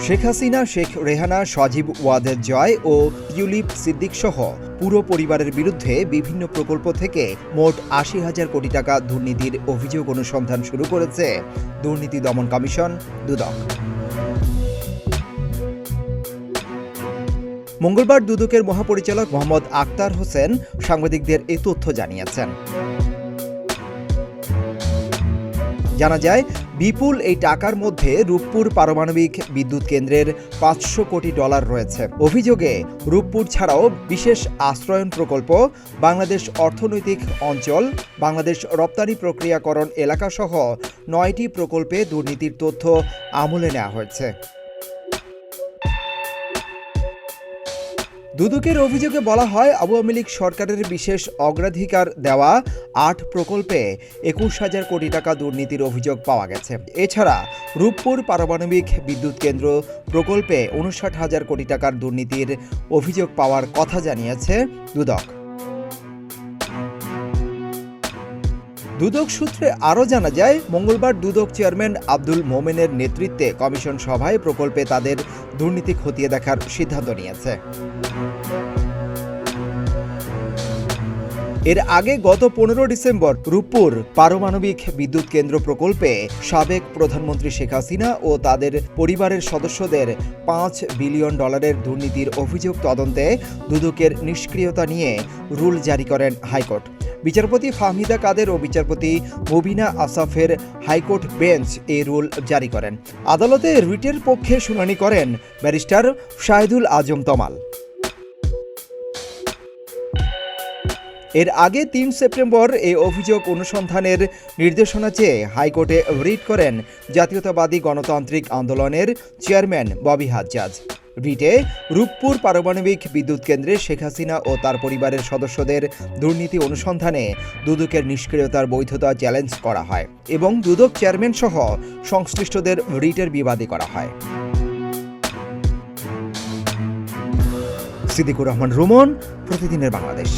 শেখ হাসিনা, শেখ রেহানা, সজীব ওয়াদের জয় ও tulip Siddique সহ পুরো পরিবারের বিরুদ্ধে বিভিন্ন প্রকল্প থেকে মোট ৮০,০০০ কোটি টাকা দুর্নীতির অভিযোগ অনুসন্ধান শুরু করেছে দুর্নীতি দমন কমিশন দুদক। মঙ্গলবার দুদকের মহাপরিচালক মোহাম্মদ আক্তার হোসেন সাংবাদিকদের এই তথ্য জানিয়েছেন। জানা যায়, বিপুল এই টাকার মধ্যে রূপপুর পারমাণবিক বিদ্যুৎ কেন্দ্রের $৫০০ কোটি রয়েছে। অভিযোগে রূপপুর ছাড়াও বিশেষ আশ্রয়ন প্রকল্প, বাংলাদেশ অর্থনৈতিক অঞ্চল, বাংলাদেশ রপ্তানি প্রক্রিয়াকরণ এলাকা সহ ৯টি প্রকল্পে দুর্নীতির তথ্য আমলে নেওয়া হয়েছে। দুদকের অভিযোগে বলা হয়, আওয়ামী লীগ সরকারের বিশেষ অগ্রাধিকার দেওয়া ৮ প্রকল্পে ২১,০০০ কোটি টাকা দুর্নীতির অভিযোগ পাওয়া গেছে। এছাড়া রূপপুর পারমাণবিক বিদ্যুৎ কেন্দ্র প্রকল্পে ৫৯,০০০ কোটি টাকার দুর্নীতির অভিযোগ পাওয়ার কথা জানিয়েছে দুদক। দুদক সূত্রে আরও জানা যায়, মঙ্গলবার দুদক চেয়ারম্যান আব্দুল মোমেনের নেতৃত্বে কমিশন সভায় প্রকল্পে তাদের দুর্নীতি খতিয়ে দেখার সিদ্ধান্ত নিয়েছে। এর আগে গত ১৫ ডিসেম্বর রূপপুর পারমাণবিক বিদ্যুৎ কেন্দ্র প্রকল্পে সাবেক প্রধানমন্ত্রী শেখ হাসিনা ও তাদের পরিবারের সদস্যদের $৫ বিলিয়ন দুর্নীতির অভিযোগ তদন্তে দুদকের নিষ্ক্রিয়তা নিয়ে রুল জারি করেন হাইকোর্ট। বিচারপতি ফাহমিদা কাদের ও বিচারপতি মুবিনা আসাফের হাইকোর্ট বেঞ্চ এই রুল জারি করেন। আদালতে রিটের পক্ষে শুনানি করেন ব্যারিস্টার শাহেদুল আজম তমাল। এর আগে ৩ সেপ্টেম্বর এই অভিযোগ অনুসন্ধানের নির্দেশনা চেয়ে হাইকোর্টে রিট করেন জাতীয়তাবাদী গণতান্ত্রিক আন্দোলনের চেয়ারম্যান ববি হাজ্জাজ। রিটে রূপপুর পারমাণবিক বিদ্যুৎ কেন্দ্রে শেখ হাসিনা ও তার পরিবারের সদস্যদের দুর্নীতি অনুসন্ধানে দুদকের নিষ্ক্রিয়তার বৈধতা চ্যালেঞ্জ করা হয় এবং দুদক চেয়ারম্যান সহ সংশ্লিষ্টদের রিটের বিবাদী করা হয়। সিদ্দিকুর রহমান রুমন, প্রতিদিনের বাংলাদেশ।